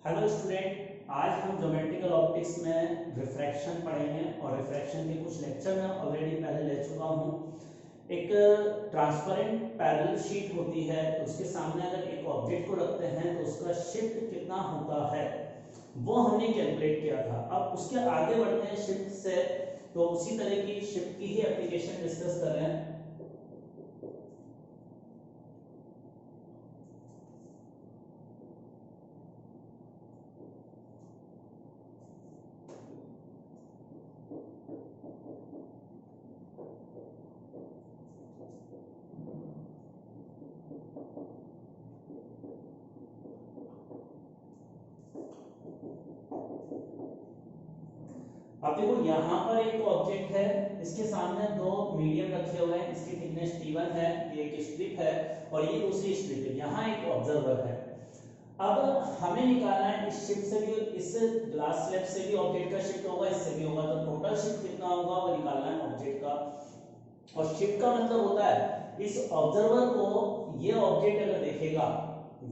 Hello student, आज हम geometrical optics में रिफ्रैक्शन पढ़ेंगे और रिफ्रैक्शन के कुछ लेक्चर मैं ऑलरेडी पहले ले चुका हूँ। एक ट्रांसपेरेंट पैरेलल शीट होती है, उसके सामने अगर एक ऑब्जेक्ट को रखते हैं तो उसका शिफ्ट कितना होता है वो हमने कैलकुलेट किया था। अब उसके आगे बढ़ते हैं शिफ्ट से, तो उसी तरह की शिफ्ट की ही एप्लीकेशन डिस्कस कर रहे हैं। अब देखो यहाँ पर एक ऑब्जेक्ट है, इसके सामने दो मीडियम रखे हुए हैं, इसकी थिकनेस T1 है, ये एक स्ट्रिप है और ये दूसरी स्ट्रिप है। यहाँ एक ऑब्जर्वर है। अब हमें निकालना है इस शिफ्ट से भी, इस ग्लास स्लैब से भी ऑब्जेक्ट का शिफ्ट होगा, इससे भी होगा, तो टोटल शिफ्ट कितना होगा वो निकालना है ऑब्जेक्ट का। और शिफ्ट का मतलब होता है इस ऑब्जर्वर को, ये ऑब्जेक्ट अगर देखेगा,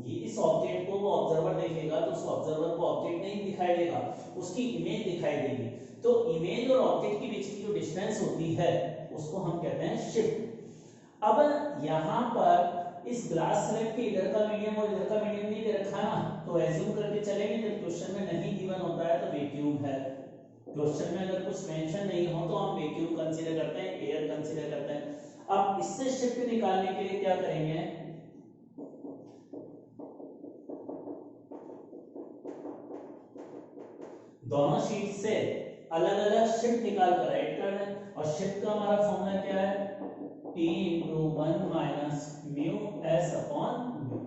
ये इस ऑब्जेक्ट को वो ऑब्जर्वर देखेगा तो उस ऑब्जर्वर को ऑब्जेक्ट नहीं दिखाई देगा, उसकी इमेज दिखाई देगी। तो इमेज और ऑब्जेक्ट के बीच की जो डिस्टेंस होती है उसको हम कहते हैं शिफ्ट। अब यहाँ पर इस ग्लास स्लैब के इधर का मीडियम और इधर का मीडियम नहीं दे रखा ना, तो एज्यूम करके चलेंगे जब क्वेश्चन में नहीं गिवन होता है तो वैक्यूम है। क्वेश्चन में अगर कुछ मेंशन नहीं हो तो हम वैक्यूम कंसीडर करते हैं, एयर कंसीडर करते हैं। अब इससे शिफ्ट निकालने के लिए क्या करेंगे, दोनों शीट से अलग अलग शिफ्ट निकाल कर राइट कर दें। और शिफ्ट का हमारा फॉर्मूला क्या है, T × 1 minus mu S upon mu.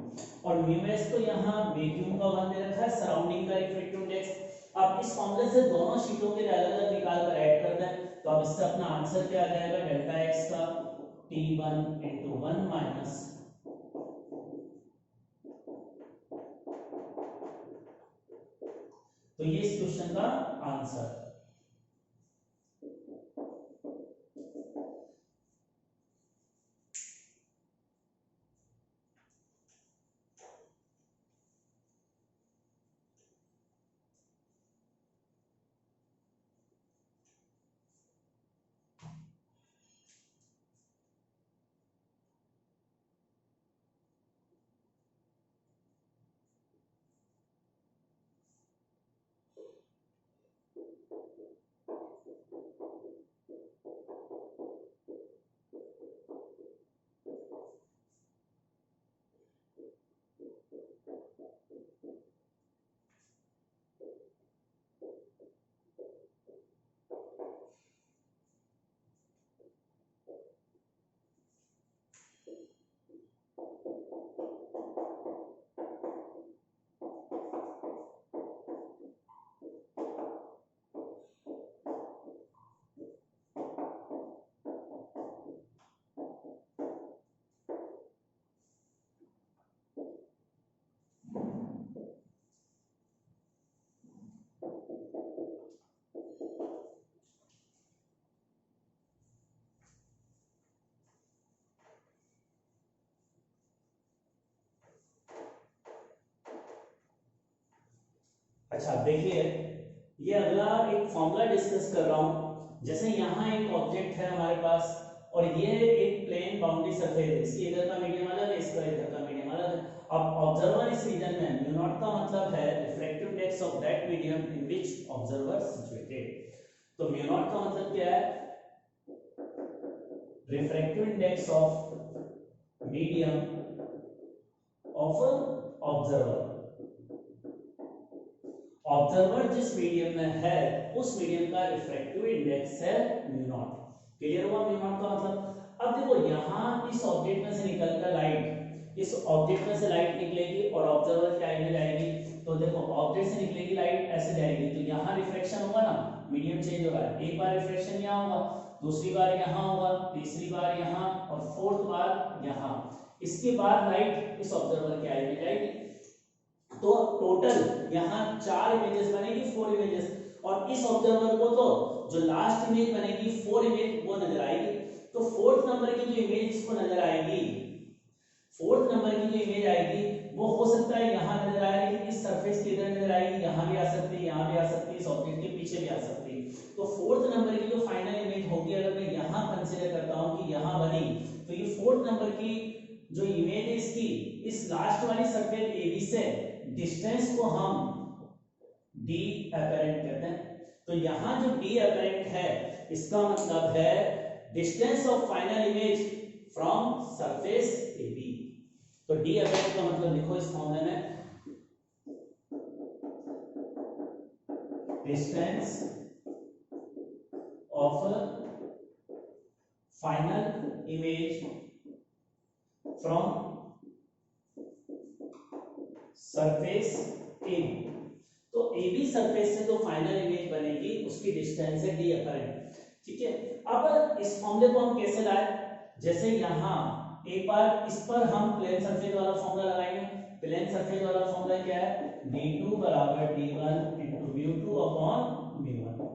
और म्यू एस तो यहाँ वैक्यूम का 1 दे रखा है, सराउंडिंग का रिफ्रैक्टिव इंडेक्स। अब इस फॉर्मूले से दोनों शीटों के अलग अलग निकाल कर ऐड कर दें, तो अब इससे अपना आंसर क्या आ जाएगा, डेल्टा एक्स का T1 × 1 माइनस, तो ये इस क्वेश्चन का आंसर। अच्छा देखिए, ये अगला एक फॉर्मूला डिस्कस कर रहा हूं। जैसे यहाँ एक ऑब्जेक्ट है हमारे पास और ये एक प्लेन बाउंड्री सरफेस है, इसके इधर का मीडियम अलग है, इसका इधर का मीडियम अलग है। अब ऑब्जर्वर इस रीजन में, म्यू नॉट का मतलब है refractive index of that medium in which observer situated. तो म्यू नॉट का मतलब क्या है, refractive index of medium of observer. Observer जिस मीडियम में है उस मीडियम का रिफ्रैक्टिव इंडेक्स है म्यू नॉट। क्लियर हुआ म्यू नॉट का मतलब। अब देखो यहाँ इस ऑब्जेक्ट में से निकलकर लाइट, इस ऑब्जेक्ट में से लाइट निकलेगी और ऑब्जर्वर के आई में जाएगी। तो देखो ऑब्जेक्ट से निकलेगी लाइट, ऐसे जाएगी, तो यहाँ रिफ्रैक्शन होगा ना, मीडियम चेंज हो रहा है। एक बार रिफ्रैक्शन यहाँ होगा, दूसरी बार यहाँ होगा, तीसरी बार यहाँ और फोर्थ बार यहाँ। इसके बाद लाइट इस ऑब्जर्वर के आई में जाएगी। तो टोटल यहाँ 4 इमेजेस बनेगी, 4 इमेजेस। और इस ऑब्जर्वर को तो जो लास्ट इमेज बनेगी 4 इमेज वो नजर आएगी। तो फोर्थ नंबर की जो इमेज इसको नजर आएगी, फोर्थ नंबर की जो इमेज आएगी वो हो सकता है यहाँ नजर आए, लेकिन इस सरफेस के इधर नजर तो फोर्थ नंबर की जो फाइनल इमेज होगी, अगर मैं यहां कंसीडर करता हूं कि यहां बनी, तो ये फोर्थ नंबर की जो इमेज है इसकी इस लास्ट वाली सर्कल AB से डिस्टेंस को हम डी अपरेंट कहते हैं। तो यहां जो डी अपरेंट है इसका मतलब है distance of final image from surface AB। तो डी अपरेंट का मतलब लिखो इस फॉर्मूले में, distance of final image from surface AB। तो AB सरफेस से जो फाइनल इमेज बनेगी उसकी डिस्टेंस है डी अपरेंट। ठीक है, अब इस फॉर्मूले को हम कैसे लाए, जैसे यहां एक बार इस पर हम प्लेन सरफेस वाला फॉर्मूला लगाएंगे। प्लेन सरफेस वाला फॉर्मूला क्या है, d2 बराबर d1 into mu2 upon mu1।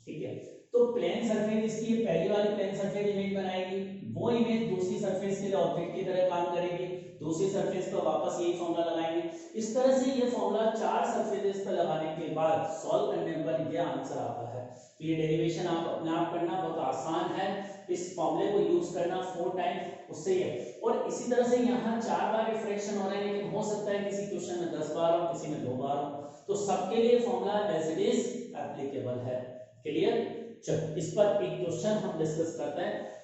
ठीक है, तो प्लेन सरफेस इसकी पहली वाली प्लेन सरफेस इमेज बनाएगी, वो इमेज दूसरी सरफेस के लिए ऑब्जेक्ट की तरह काम करेगी, दूसरी सरफेस पर वापस यही फॉर्मूला लगाएंगे। इस तरह से ये फॉर्मूला 4 सरफेसेस पर लगाने के बाद सॉल्व करने पर ये आंसर आता है। तो ये डेरिवेशन आप अपने आप करना बहुत आसान है, इस फॉर्मूले को यूज करना 4 टाइम उससे ही है। और इसी तरह से यहाँ 4 बार रिफ्रैक्शन हो रहा है, लेकिन हो सकता है किसी क्वेश्चन में 10 बार हो, किसी में 2 बार हो, तो सबके लिए formula as it is applicable है। क्लियर? चलो इस पर एक क्वेश्चन हम डिस्कस करते हैं।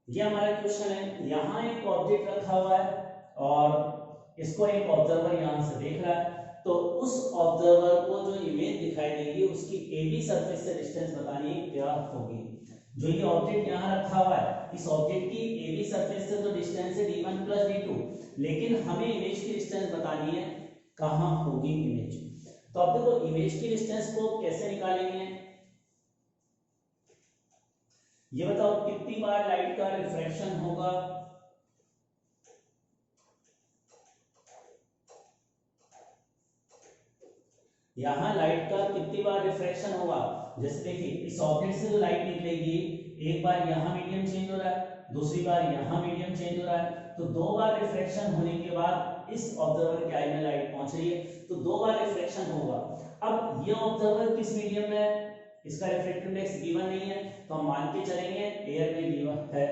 ये हमारा क्वेश्चन है, यहाँ एक ऑब्जेक्ट रखा हुआ है और इसको एक ऑब्जर्वर यहाँ से देख रहा है, तो उस ऑब्जर्वर को जो इमेज दिखाई देगी उसकी AB सरफेस से डिस्टेंस बतानी है क्या होगी। जो ये ऑब्जेक्ट यहाँ रखा हुआ है, इस ऑब्जेक्ट की AB सरफेस से तो डिस्टेंस है d1 प्लस d2, लेकिन हमें इमेज की डिस्टेंस बतानी है कहाँ होगी इमेज। तो अब देखो इमेज की डिस्टेंस को कैसे निकालेंगे, ये बताओ कितनी बार लाइट का रिफ्रैक्शन होगा। यहां लाइट का कितनी बार रिफ्रैक्शन होगा, जैसे देखिए इस ऑब्जेक्ट से जो लाइट निकलेगी, एक बार यहां मीडियम चेंज हो रहा है, दूसरी बार यहां मीडियम चेंज हो रहा है, तो 2 बार रिफ्रैक्शन होने के बाद इस ऑब्जर्वर के आई में लाइट पहुंच रही है, तो 2 बार रिफ्रैक्शन होगा। अब ये ऑब्जर्वर किस मीडियम में है, इसका रिफ्रैक्टिव इंडेक्स गिवन नहीं है, तो हम मान के चलेंगे एयर में गिवन है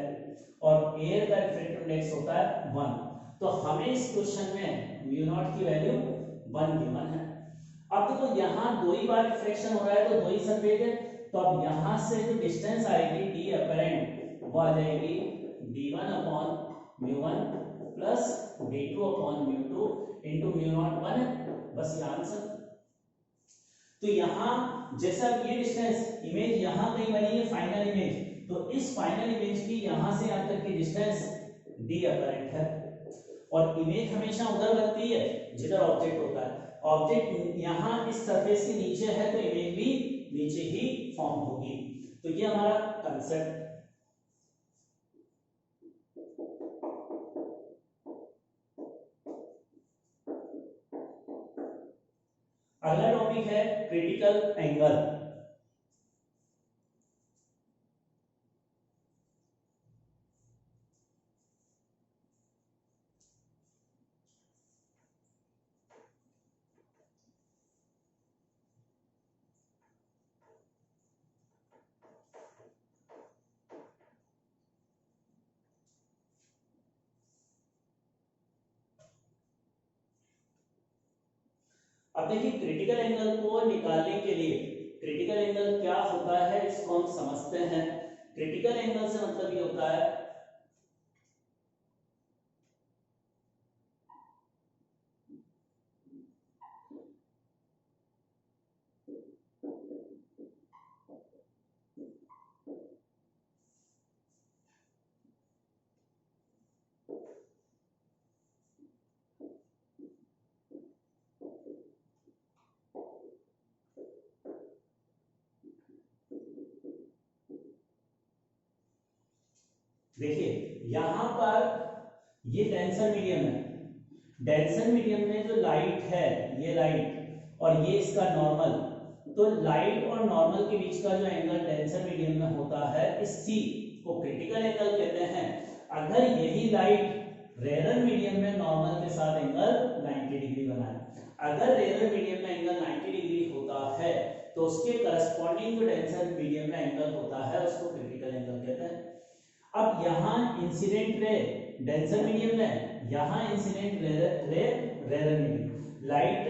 और एयर का रिफ्रैक्टिव इंडेक्स होता है 1, तो हमें इस क्वेश्चन में म्यू नॉट की वैल्यू 1 गिवन है। अब देखो यहाँ 2 ही बार रिफ्रैक्शन हो रहा है, तो 2 ही सरफेस है, तो अब यहां से जो डिस्टेंस आएगी डी अपरेंट वो आ जाएगी d1 अपॉन म्यू1 प्लस d2 अपॉन म्यू2 इनटू म्यू नॉट 1 है, बस ये आंसर। तो यहां जैसा ये डिस्टेंस इमेज यहां कहीं बनी है फाइनल इमेज, तो इस फाइनल इमेज की यहां से यहां तक की डिस्टेंस डी अपरेंट है, और इमेज हमेशा उधर बनती है जिधर ऑब्जेक्ट होता है। ऑब्जेक्ट यहां इस सरफेस के नीचे है तो इमेज भी नीचे ही फॉर्म होगी। तो ये हमारा कंसेप्ट। अगला टॉपिक है क्रिटिकल एंगल। अब देखिए क्रिटिकल एंगल को निकालने के लिए, क्रिटिकल एंगल क्या होता है इसको हम समझते हैं। क्रिटिकल एंगल से मतलब ये होता है देखिए यहां पर ये डेंसर मीडियम है, डेंसर मीडियम में जो लाइट है, ये लाइट और ये इसका नॉर्मल, तो लाइट और नॉर्मल के बीच का जो एंगल डेंसर मीडियम में होता है, इस सी को क्रिटिकल एंगल कहते हैं। अगर यही लाइट रेयर मीडियम में नॉर्मल के साथ एंगल 90 डिग्री बनाए, अगर रेयर मीडियम में एंगल 90 डिग्री होता है तो उसके करस्पॉन्डिंग जो डेंसर मीडियम में एंगल होता है उसको क्रिटिकल एंगल कहते हैं। अब यहाँ इंसिडेंट रे डेंसर मीडियम में, यहाँ incident ray rare medium, light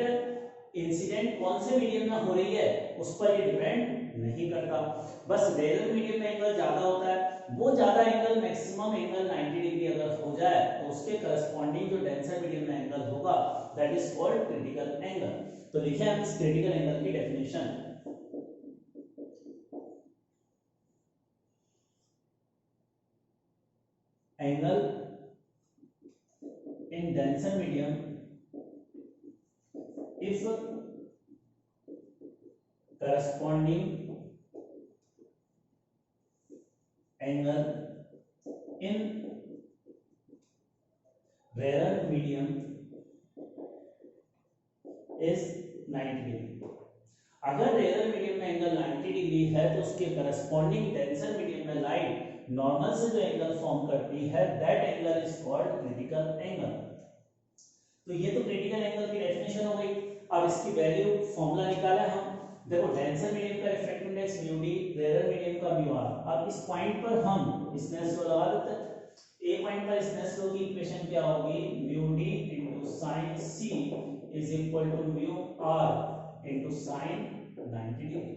incident कौन से मीडियम में हो रही है उस पर ये डिपेंड नहीं करता, बस रेयर मीडियम में एंगल ज्यादा होता है, वो ज्यादा एंगल मैक्सिमम एंगल 90 डिग्री अगर हो जाए तो उसके करस्पॉन्डिंग जो डेंसर मीडियम में एंगल होगा that is called critical angle. तो लिखे हम इस क्रिटिकल एंगल की definition. Angle in denser medium if corresponding angle in rarer medium is 90 degree. अगर रेयर मीडियम में एंगल 90 डिग्री है तो उसके करस्पॉन्डिंग डेंसर मीडियम में लाइट नॉर्मल से जो एंगल फॉर्म करती है that angle is called critical angle. तो ये तो क्रिटिकल एंगल की डेफिनेशन हो गई। अब इसकी वैल्यू फॉर्मूला निकाला हम, देखो डेंसर मीडियम का refractive index mu D, rare medium का म्यू आर। अब इस पॉइंट पर हम स्नेल्स लॉ लगा देते हैं। ए पॉइंट पर स्नेल्स लॉ की इक्वेशन क्या होगी, mu D into sin c is equal to mu R into sin 90 degree.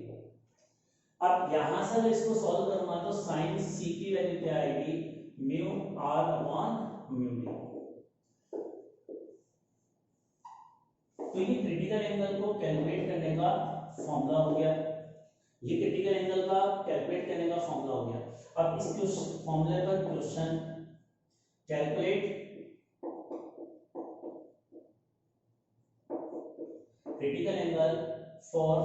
अब यहां से अगर इसको सॉल्व करूंगा तो sin c की वैल्यू क्या आएगी, mu R upon mu D. तो ये क्रिटिकल एंगल को कैलकुलेट करने का फॉर्मूला हो गया, ये क्रिटिकल एंगल का कैलकुलेट करने का फॉर्मूला हो गया। अब इस फॉर्मूले पर question calculate critical angle for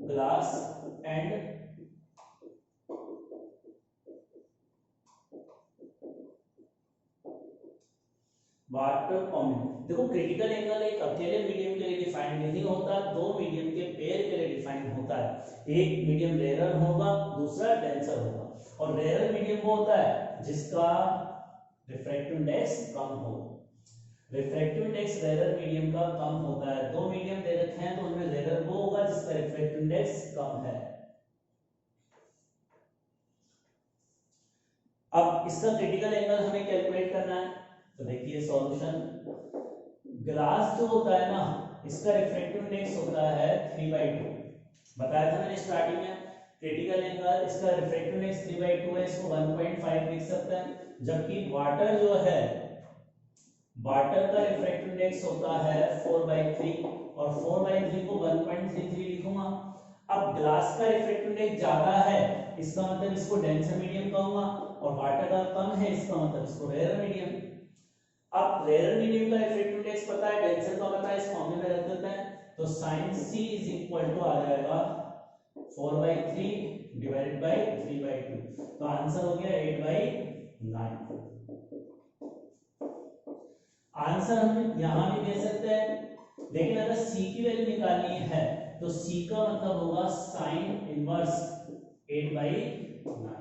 glass and water combination. देखो क्रिटिकल एंगल एक अकेले मीडियम के लिए डिफाइन नहीं होता, दो मीडियम के पेयर के लिए डिफाइन होता है। एक मीडियम रेयर होगा, दूसरा डेंसर होगा, और रेयर मीडियम वो होता है जिसका रिफ्रैक्टिव इंडेक्स कम हो। रिफ्रैक्टिव इंडेक्स रेयर मीडियम का कम होता है। दो मीडियम दे रखे हैं तो उनमें रेयर वो होगा जिसका रिफ्रैक्टिव इंडेक्स कम है। अब इसका क्रिटिकल एंगल हमें कैलकुलेट करना है, तो देखिए सॉल्यूशन। ग्लास जो होता है ना, इसका रिफ्रैक्टिव इंडेक्स होता है 3/2, बताया था मैंने स्टार्टिंग में। क्रिटिकल एंगल इसका रिफ्रैक्टिव इंडेक्स 3/2 है, इसको 1.5 लिख सकते हैं। जबकि वाटर जो है, वाटर का रिफ्रैक्टिव इंडेक्स होता है 4/3 और 4/3 को 1.33 लिखूंगा। अब ग्लास का रिफ्रैक्टिव इंडेक्स ज्यादा है, इसका मतलब इसको डेंसर मीडियम कहूंगा, और वाटर का कम है, इसका मतलब इसको रेयर मीडियम। अब रेयर मीडियम का रिफ्रैक्टिव इंडेक्स पता है, डेंसर का पता है, इस फॉर्मूले में रख देते हैं। तो sin c is equal to आ जाएगा 4/3 डिवाइडेड बाय 3/2, तो आंसर हो गया 8/9। आंसर हम यहां भी दे सकते हैं, लेकिन अगर c की वैल्यू निकालनी है तो c का मतलब होगा sin इनवर्स 8/9,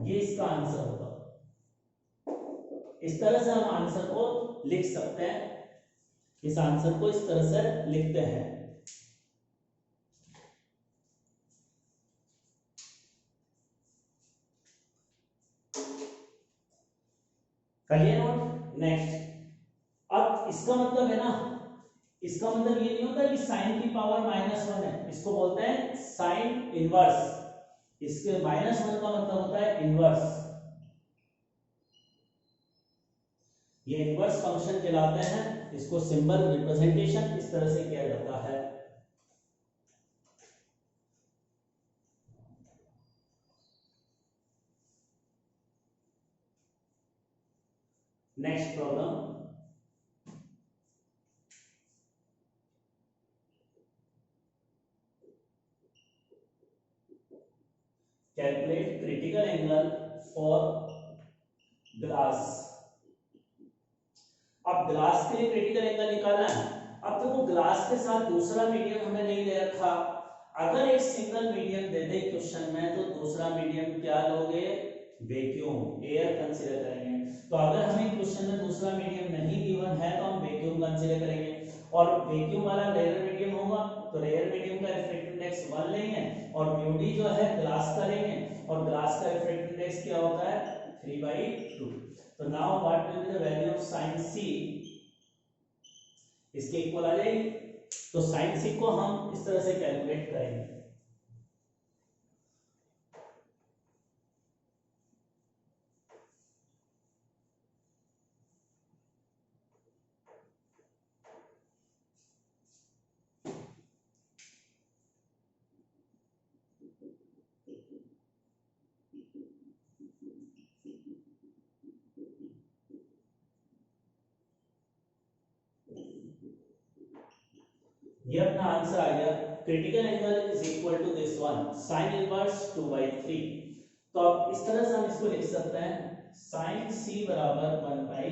ये इसका आंसर होगा। इस तरह से हम आंसर को लिख सकते हैं, इस आंसर को इस तरह से लिखते हैं। करिए नोट। नेक्स्ट, अब इसका मतलब है ना, इसका मतलब ये नहीं होता कि साइन की पावर -1 है, इसको बोलते हैं साइन इनवर्स। इसके -1 का मतलब होता है इनवर्स, ये इनवर्स फंक्शन कहलाते हैं। इसको सिंबल रिप्रेजेंटेशन इस तरह से किया जाता है। Next problem, calculate critical angle for glass. अब ग्लास के लिए क्रिटिकल एंगल निकालना है। अब देखो ग्लास के साथ दूसरा मीडियम हमें नहीं दे रखा। अगर एक सिंगल मीडियम दे दे क्वेश्चन में तो दूसरा मीडियम क्या लोगे, वैक्यूम, एयर कंसीडर करेंगे। तो अगर हमें क्वेश्चन में दूसरा मीडियम नहीं गिवन है तो हम वैक्यूम कंसीडर करेंगे, और वैक्यूम वाला रेयर मीडियम होगा तो रेयर मीडियम का रिफ्रैक्टिव इंडेक्स 1 लेंगे, और म्यू डी जो है ग्लास का लेंगे, और ग्लास का रिफ्रैक्टिव इंडेक्स क्या होता है 3/2। तो now what will be the value of sin c, इसके इक्वल आ जाएगी। तो sin c को हम इस तरह से कैलकुलेट करेंगे। ये अपना आंसर आ गया। Critical angle is equal to this one sin inverse 2/3। तो अब इस तरह से हम इसको लिख सकते हैं sin c बराबर 1/μ।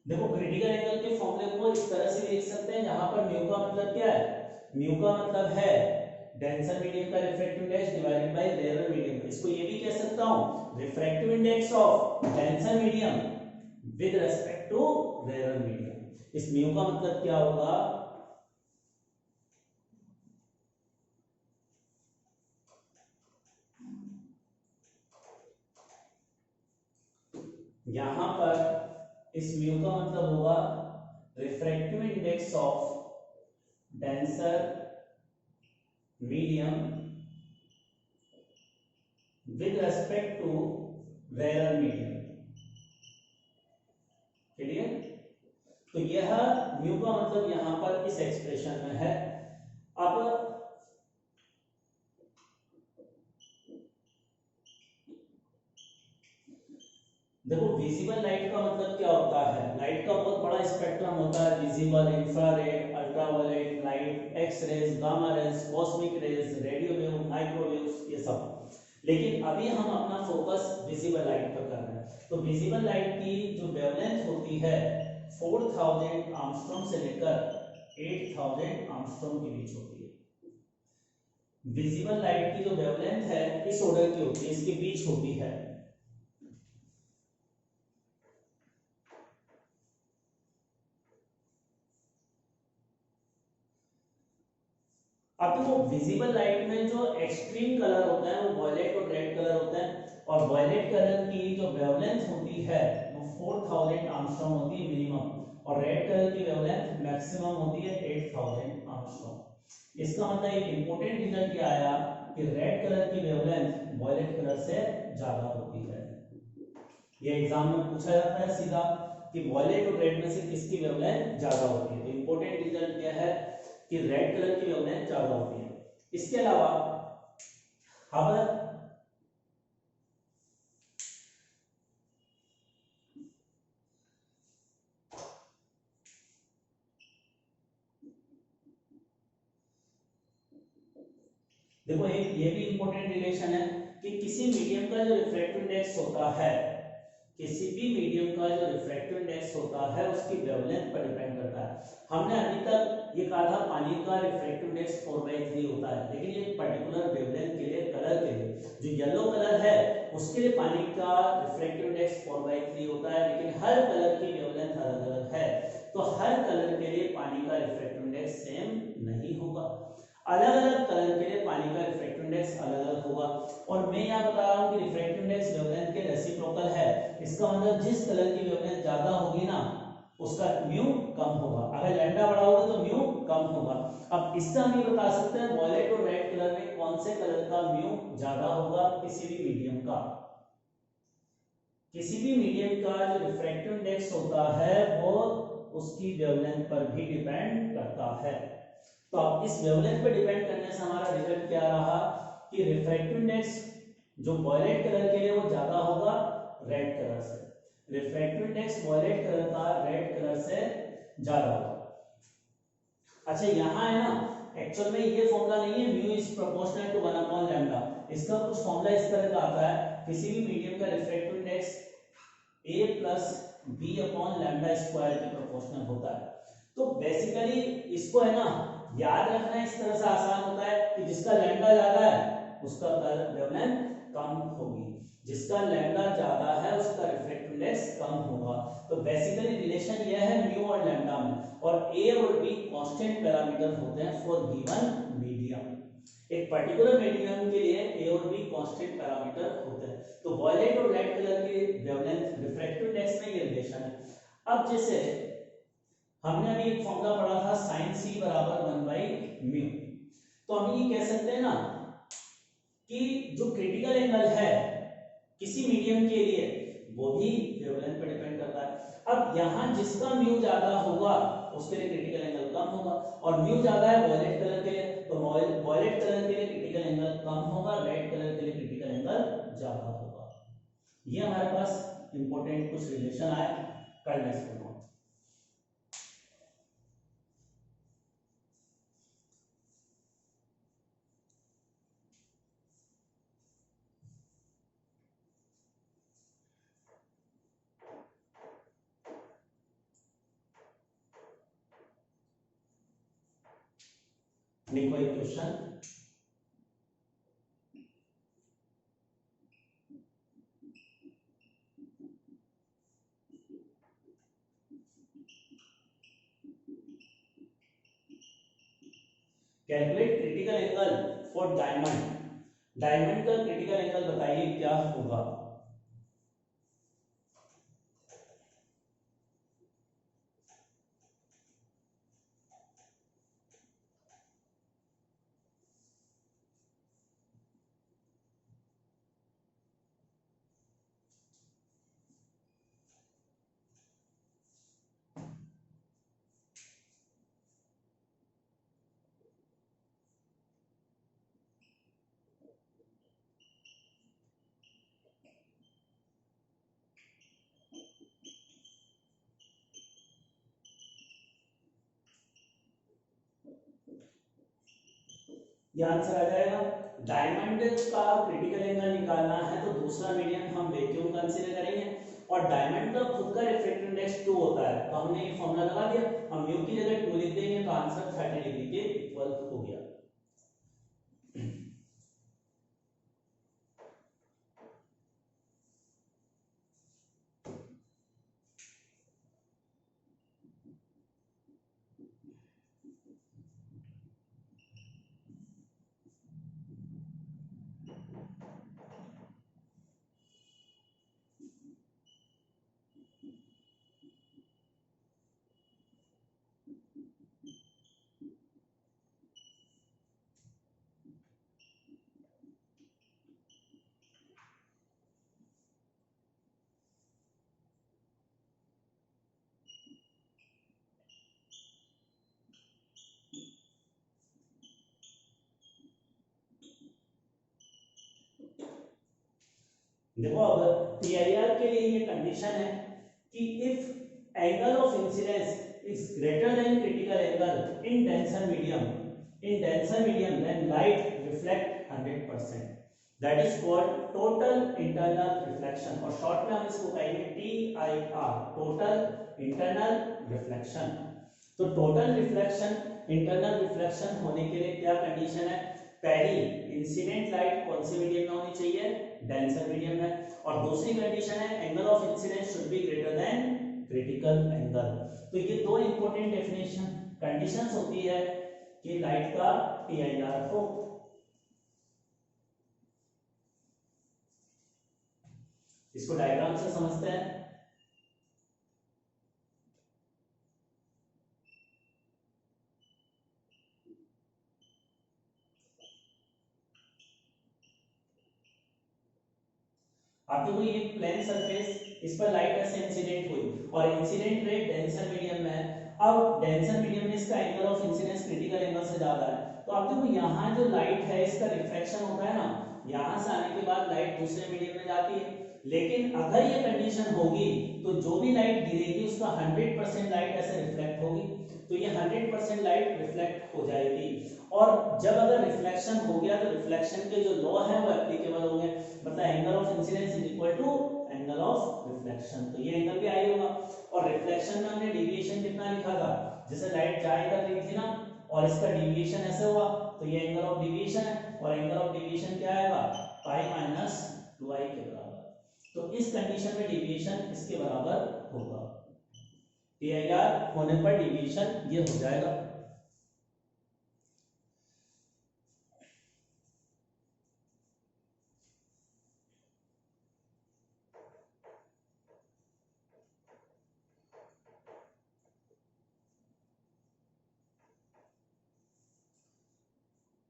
देखो क्रिटिकल एंगल के फॉर्मूले को इस तरह से लिख सकते हैं, जहां पर म्यू का मतलब क्या है, म्यू का मतलब है डेंसर मीडियम का refractive index divided by rare medium. इसको ये भी कह सकता हूं refractive index of denser medium with respect to rare medium. इस म्यू का मतलब क्या होगा, यहां पर इस म्यू का मतलब होगा refractive index of denser medium with respect to rare medium. Clear? तो यह म्यू का मतलब यहां पर इस एक्सप्रेशन में है। अब देखो विजिबल लाइट का मतलब क्या होता है, लाइट का बहुत बड़ा स्पेक्ट्रम होता है, visible, infrared, ultraviolet light, X rays, gamma rays, cosmic rays, radio wave, microwaves, ये सब। लेकिन अभी हम अपना फोकस विजिबल लाइट पर कर रहे हैं। तो विजिबल लाइट की जो वेवलेंथ होती है 4000 एंगस्ट्रॉम से लेकर 8000 एंगस्ट्रॉम के बीच होती है। विजिबल लाइट की जो वेवलेंथ है इस ऑर्डर की होती है, इसके बीच होती है। अब देखो विजिबल लाइट में जो एक्सट्रीम कलर होता है वो वायलेट और रेड कलर होता है, और वायलेट कलर की जो वेवलेंथ होती है वो 4000 एंगस्ट्रॉम होती है मिनिमम, और रेड कलर की वेवलेंथ मैक्सिमम होती है 8000 एंगस्ट्रॉम। इसका मतलब एक इंपॉर्टेंट रिजल्ट क्या आया कि रेड कलर की वेवलेंथ वायलेट कलर से ज्यादा होती है। ये एग्जाम में पूछा जाता है सीधा कि वायलेट और रेड में से किसकी वेवलेंथ ज्यादा होती है। तो इंपॉर्टेंट रिजल्ट क्या है कि रेड कलर की वेवलेंथ ज्यादा होती है। इसके अलावा अब देखो एक ये भी इंपॉर्टेंट रिलेशन है कि किसी मीडियम का जो रिफ्रैक्टिव इंडेक्स होता है, किसी भी मीडियम का जो रिफ्रैक्टिव इंडेक्स होता है उसकी वेवलेंथ पर डिपेंड करता है। हमने अभी तक ये कहा था पानी का रिफ्रैक्टिव इंडेक्स 4/3 होता है, लेकिन ये पर्टिकुलर वेवलेंथ के लिए, कलर के लिए, जो येलो कलर है उसके लिए पानी का रिफ्रैक्टिव इंडेक्स 4/3 होता है, लेकिन हर कलर की वेवलेंथ अलग अलग है, तो हर कलर के लिए पानी का रिफ्रैक्टिव इंडेक्स सेम नहीं होगा। अलग अलग कलर के लिए पानी का रिफ्रैक्टिव इंडेक्स अलग अलग होगा। और मैं यहाँ बता रहा हूँ कि रिफ्रैक्टिव इंडेक्स वेवलेंथ के रेसिप्रोकल है। इसका मतलब जिस कलर की वेवलेंथ ज्यादा होगी ना उसका म्यू कम होगा, अगर लैम्डा बड़ा होगा तो म्यू कम होगा। अब इससे हम ये बता सकते हैं वायलेट और रेड कलर में कौन से कलर का म्यू ज्यादा होगा, किसी भी मीडियम का। किसी भी मीडियम का जो रिफ्रैक्टिव इंडेक्स होता है वो उसकी वेवलेंथ पर भी डिपेंड करता है। तो अब इस वेवलेंथ पे डिपेंड करने से हमारा रिजल्ट क्या रहा कि रिफ्रैक्टिव इंडेक्स जो वायलेट कलर के लिए वो ज्यादा होगा रेड कलर से, रिफ्रैक्टिव इंडेक्स वॉयलेट कलर का रेड कलर से ज्यादा होगा। अच्छा यहाँ है ना, एक्चुअल में ये फॉर्मूला नहीं है mu is proportional to 1 upon lambda. इसका कुछ फॉर्मूला इस तरह का आता है, किसी भी मीडियम का refractive index a plus B upon lambda square के प्रोपोर्शनल होता है। तो बेसिकली इसको है ना याद रखना इस तरह से आसान होता है कि जिसका लैम्डा ज्यादा है उसका वेवलेंथ कम होगी, जिसका लैम्डा ज्यादा है उसका रिफ्रैक्टिव इंडेक्स कम होगा। तो बेसिकली रिलेशन यह है म्यू और लैम्डा में, और ए और बी कांस्टेंट पैरामीटर होते हैं फॉर गिवन मीडियम। एक पर्टिकुलर मीडियम के लिए ए और बी कांस्टेंट पैरामीटर होते हैं। तो वॉयलेट और रेड कलर के वेवलेंथ रिफ्रैक्टिव इंडेक्स में ये रिलेशन है। अब जैसे हमने अभी एक फॉर्मूला पढ़ा था sin c बराबर 1/μ, तो हम ये कह सकते हैं ना कि जो क्रिटिकल एंगल है किसी मीडियम के लिए वो भी वेवलेंथ पर डिपेंड करता है। अब यहाँ जिसका म्यू ज्यादा होगा उसके लिए क्रिटिकल एंगल कम होगा, और म्यू ज्यादा है वॉयलेट कलर के लिए, तो वॉयलेट कलर के लिए क्रिटिकल एंगल कम होगा, रेड कलर के लिए क्रिटिकल एंगल ज्यादा होगा। ये हमारे पास इंपॉर्टेंट कुछ रिलेशन आए करने से। लिखो एक question, calculate critical angle for diamond. Diamond का क्रिटिकल एंगल बताइए क्या होगा। ये आंसर आ जाएगा। डायमंड का क्रिटिकल एंगल निकालना है तो दूसरा मीडियम हम वैक्यूम कंसीडर करेंगे, और डायमंड का खुद का रिफ्रैक्टिव इंडेक्स 2 होता है, तो हमने ये फॉर्मूला लगा दिया, हम म्यू की जगह 2 लिख देंगे तो आंसर 30 डिग्री के इक्वल हो गया। देखो अब PIR के लिए ये कंडीशन है कि if angle of incidence is greater than critical angle in denser medium then light reflect 100%, that is called total internal reflection, और शॉर्ट में हम इसको कहेंगे TIR, टोटल इंटरनल रिफ्लेक्शन। तो टोटल रिफ्लेक्शन इंटरनल रिफ्लेक्शन होने के लिए क्या कंडीशन है, पहली इंसिडेंट लाइट कौन सी मीडियम में होनी चाहिए, डेंसर मीडियम में, और दूसरी कंडीशन है angle of incidence should be greater than critical angle. तो ये दो इंपॉर्टेंट डेफिनेशन कंडीशंस होती है कि लाइट का PIR हो। इसको डायग्राम से समझते हैं। आप देखो ये प्लेन सरफेस, इस पर लाइट ऐसे इंसिडेंट हुई और इंसिडेंट रे डेंसर मीडियम में है। अब डेंसर मीडियम में इसका angle of incidence critical angle से ज्यादा है, तो आप देखो यहाँ जो लाइट है इसका रिफ्लेक्शन होता है ना, यहाँ से आने के बाद लाइट दूसरे मीडियम में जाती है, लेकिन अगर ये कंडीशन होगी तो जो भी लाइट गिरेगी उसका 100% लाइट ऐसे रिफ्लेक्ट होगी, तो ये 100% लाइट रिफ्लेक्ट हो जाएगी। और जब अगर रिफ्लेक्शन हो गया तो रिफ्लेक्शन के जो लॉ है वो एप्लीकेबल होंगे, मतलब angle of incidence is equal to angle of reflection, तो ये एंगल भी आई होगा। और रिफ्लेक्शन में हमने डेविएशन कितना लिखा था, जैसे लाइट जा इधर रही थी ना और इसका डेविएशन ऐसे हुआ तो ये एंगल ऑफ डेविएशन है, और एंगल ऑफ डेविएशन क्या आएगा, पाई माइनस 2i के बराबर। तो इस कंडीशन में डेविएशन इसके बराबर होगा, PIR होने पर डेविएशन ये हो जाएगा।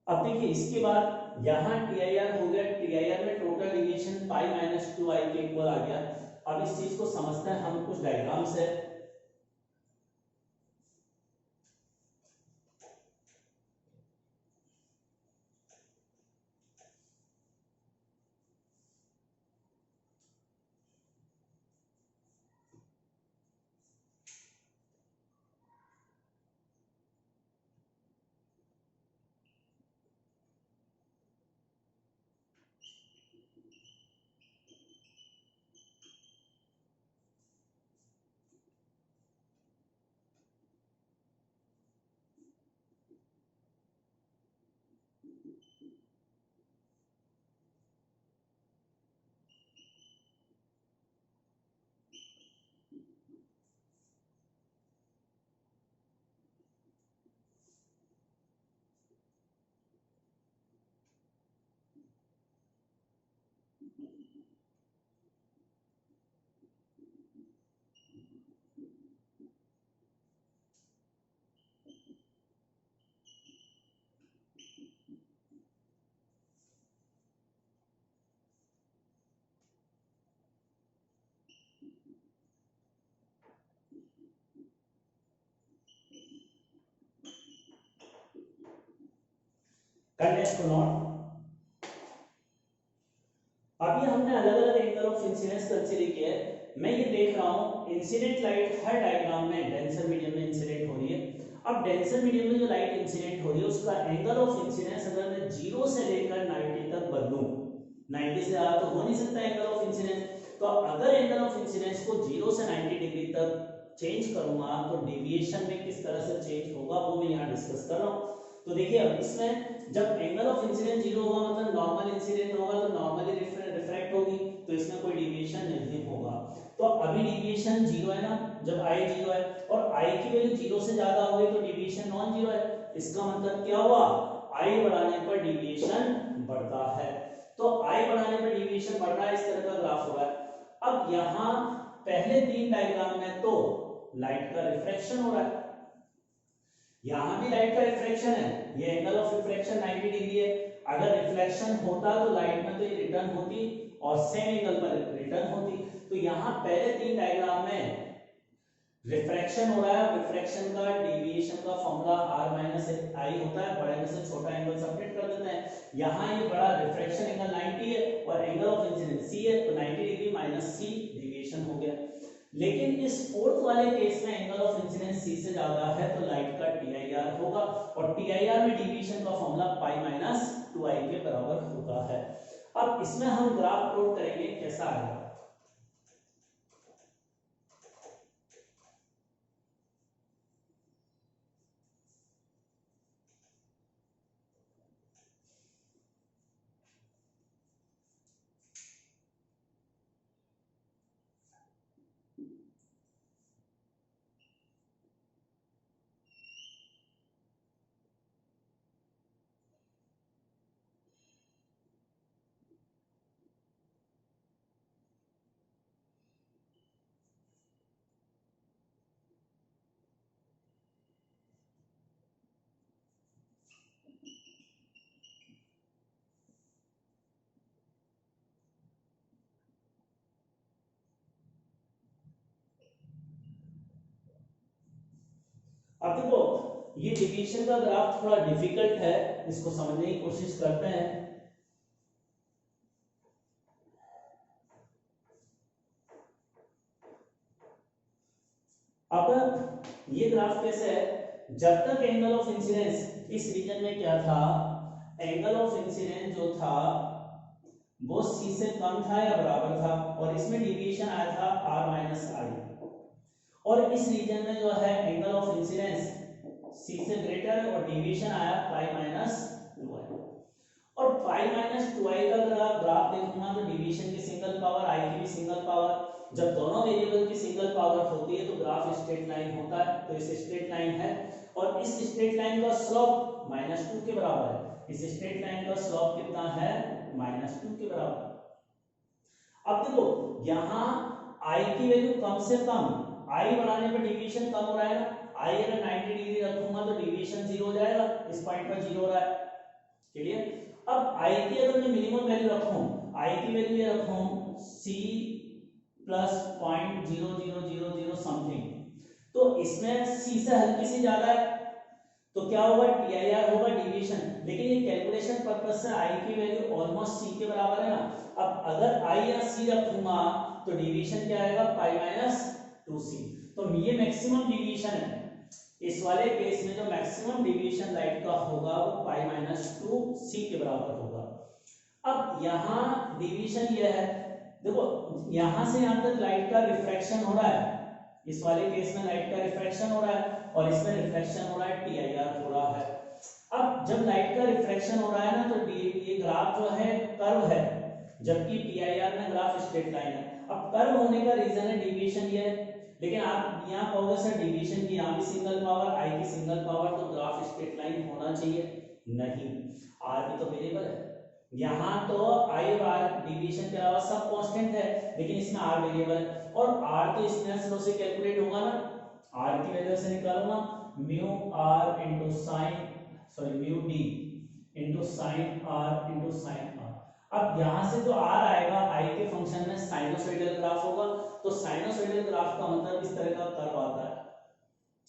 अब देखिए इसके बाद यहाँ TIR हो गया, TIR में total deviation pi minus 2i के इक्वल आ गया। अब इस चीज को समझते हैं हम कुछ डायग्राम से। करने इसको नोट। अभी हमने अलग अलग एंगल ऑफ इंसिडेंस कंसीडर किया है। मैं ये देख रहा हूँ इंसिडेंट लाइट हर डायग्राम में डेंसर मीडियम में इंसिडेंट हो रही है। अब डेंसर मीडियम में जो लाइट इंसिडेंट हो रही है उसका एंगल ऑफ इंसिडेंस अगर मैं 0 से लेकर 90 तक बदलूं, 90 से ज्यादा तो हो नहीं सकता एंगल ऑफ इंसिडेंस, तो अगर एंगल ऑफ इंसिडेंस को 0 से 90 डिग्री तक चेंज करूंगा तो डेविएशन में किस तरह से चेंज होगा वो मैं यहाँ डिस्कस कर रहा हूँ। तो देखिए अब इसमें जब एंगल ऑफ इंसिडेंस 0 होगा मतलब नॉर्मल इंसिडेंट होगा तो नॉर्मली रिफ्रैक्ट होगी, तो इसमें कोई डेविएशन नहीं होगा। तो अभी डेविएशन 0 है ना, जब i 0 है और i की वैल्यू 0 से ज्यादा हो गई तो डेविएशन नॉन जीरो है। इसका मतलब क्या हुआ, i बढ़ाने पर डेविएशन बढ़ता है। तो i बढ़ाने पर डेविएशन बढ़ रहा है, इस तरह का ग्राफ हो रहा है। अब यहाँ पहले 3 डायग्राम में तो लाइट का रिफ्रैक्शन हो रहा है, यहां भी लाइट का रिफ्रैक्शन है, ये एंगल ऑफ रिफ्रैक्शन 90 डिग्री है। अगर रिफ्लेक्शन होता तो लाइट में तो ये रिटर्न होती और सेम एंगल पर रिटर्न होती। तो यहाँ पहले 3 डायग्राम में रिफ्रैक्शन हो रहा है, रिफ्रैक्शन का डेविएशन का फॉर्मूला r माइनस आई होता है, बड़े में से छोटा एंगल सबट्रैक्ट कर देते हैं। यहाँ ये बड़ा रिफ्रैक्शन एंगल 90 है और एंगल ऑफ इंसिडेंस c है, तो 90 डिग्री माइनस c डेविएशन हो गया। लेकिन इस फोर्थ वाले केस में एंगल ऑफ इंसिडेंस c से ज्यादा है तो लाइट का TIR होगा, और TIR में डेविएशन का फॉर्मूला पाई माइनस 2i के बराबर होता है। अब इसमें हम ग्राफ प्लॉट करेंगे, कैसा आएगा। अब देखो ये डेविएशन का ग्राफ थोड़ा डिफिकल्ट है, इसको समझने की कोशिश करते हैं। अब ये ग्राफ कैसे है, जब तक एंगल ऑफ इंसिडेंस इस रीजन में क्या था, एंगल ऑफ इंसिडेंस जो था वो c से कम था या बराबर था, और इसमें डेविएशन आया था r माइनस आई, और इस रीजन में जो है एंगल ऑफ इंसिडेंस c से ग्रेटर है और डेविएशन आया पाई माइनस 2i, और पाई माइनस 2i का ग्राफ देखूंगा तो डेविएशन की सिंगल पावर, आई की भी सिंगल पावर, जब दोनों वेरिएबल की सिंगल पावर होती है तो ग्राफ स्ट्रेट लाइन होता है, तो इस स्ट्रेट लाइन है, और इस स्ट्रेट लाइन का स्लोप -2 के बराबर है, इस स्ट्रेट लाइन का स्लोप कितना है, -2 के बराबर। अब देखो यहाँ i की वैल्यू कम से कम, i बढ़ाने पर डेविएशन कम हो रहा है ना, i अगर 90 डिग्री रखूंगा तो डेविएशन 0 हो जाएगा, इस पॉइंट पर 0 हो रहा है, क्लियर। अब i की अगर मैं मिनिमम वैल्यू रखूं, i की वैल्यू ये रखूं c प्लस 0.0000 समथिंग, तो इसमें c से हल्की सी ज्यादा है, तो क्या होगा, टीआईआर होगा डेविएशन, लेकिन ये कैलकुलेशन पर्पस से i की वैल्यू ऑलमोस्ट c के बराबर है ना। अब अगर i या c रखूंगा तो डेविएशन क्या आएगा, पाई माइनस 2c, तो ये मैक्सिमम डेविएशन है, इस वाले केस में जो मैक्सिमम डेविएशन लाइट का होगा वो पाई माइनस 2c के बराबर होगा। अब यहाँ डेविएशन ये है, देखो यहां से यहां तक लाइट का रिफ्रैक्शन हो रहा है, इस वाले केस में लाइट का रिफ्रैक्शन हो रहा है और इसमें रिफ्लेक्शन हो रहा है, टीआईआर हो रहा है। अब जब लाइट का रिफ्रैक्शन हो रहा है ना तो ये ग्राफ जो है कर्व है, जबकि टीआईआर में ग्राफ स्ट्रेट लाइन है। अब कर्व होने का रीजन है डेविएशन ये है, लेकिन आप यहाँ कहोगे सर डेविएशन की यहाँ भी सिंगल पावर, आई की सिंगल पावर, तो ग्राफ स्ट्रेट लाइन होना चाहिए, नहीं, आर भी तो वेरिएबल है, यहाँ तो आई और आर डेविएशन के अलावा सब कांस्टेंट है, लेकिन इसमें आर वेरिएबल है, और आर तो स्नेल्स लॉ से कैलकुलेट होगा ना, आर की वैल्यू से निकालूंगा mu R into mu D into sine R into sine R. अब यहां से जो आर आएगा आई के फंक्शन में साइनोसॉइडल ग्राफ होगा, तो साइनोसॉइडल ग्राफ का मतलब इस तरह का कर्व आता है,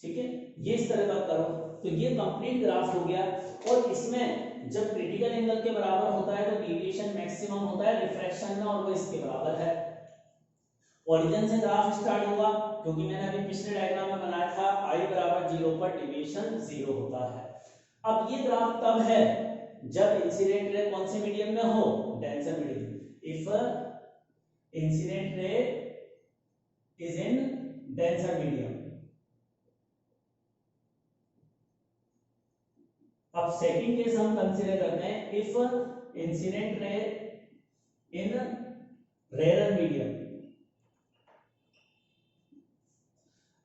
ठीक है, ये इस तरह का कर्व, तो ये कंप्लीट ग्राफ हो गया। और इसमें जब क्रिटिकल एंगल के बराबर होता है तो डेविएशन मैक्सिमम होता है रिफ्रैक्शन में, और वो इसके बराबर है। ओरिजिन से ग्राफ स्टार्ट होगा, क्योंकि मैंने अभी पिछले डायग्राम में बनाया था i बराबर 0 पर डेविएशन 0 होता है। अब ये ग्राफ तब है जब इंसिडेंट रे कौन से मीडियम में हो, denser medium, if incident ray is in denser medium. अब सेकंड केस हम कंसीडर करते हैं, if incident ray in rare medium.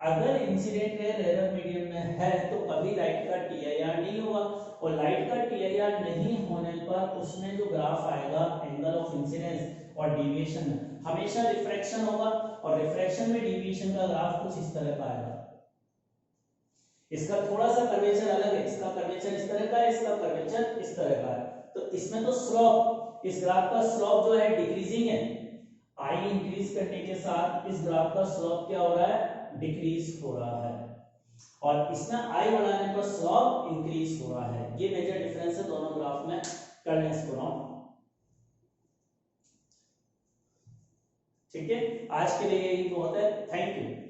अगर इंसिडेंट रे रेयर मीडियम में है तो कभी लाइट का टीआईआर नहीं होगा, और लाइट का टीआईआर नहीं होने पर उसमें जो ग्राफ आएगा एंगल ऑफ इंसिडेंस और डेविएशन में हमेशा रिफ्रैक्शन होगा, और रिफ्रैक्शन में डेविएशन का ग्राफ कुछ इस तरह का आएगा। इसका थोड़ा सा कर्वेचर अलग है, इसका कर्वेचर इस तरह का है, इसका कर्वेचर इस तरह का है, तो इसमें तो स्लोप, इस ग्राफ का स्लोप जो है डिक्रीजिंग है, आई इंक्रीज करने के साथ इस ग्राफ का स्लोप क्या हो रहा है, डिक्रीज हो रहा है, और इसमें आई बढ़ाने पर स्लोप इंक्रीज हो रहा है। ये मेजर डिफरेंस है दोनों ग्राफ में, कर लें इसको राउंड, ठीक है। आज के लिए यही बहुत है, थैंक यू।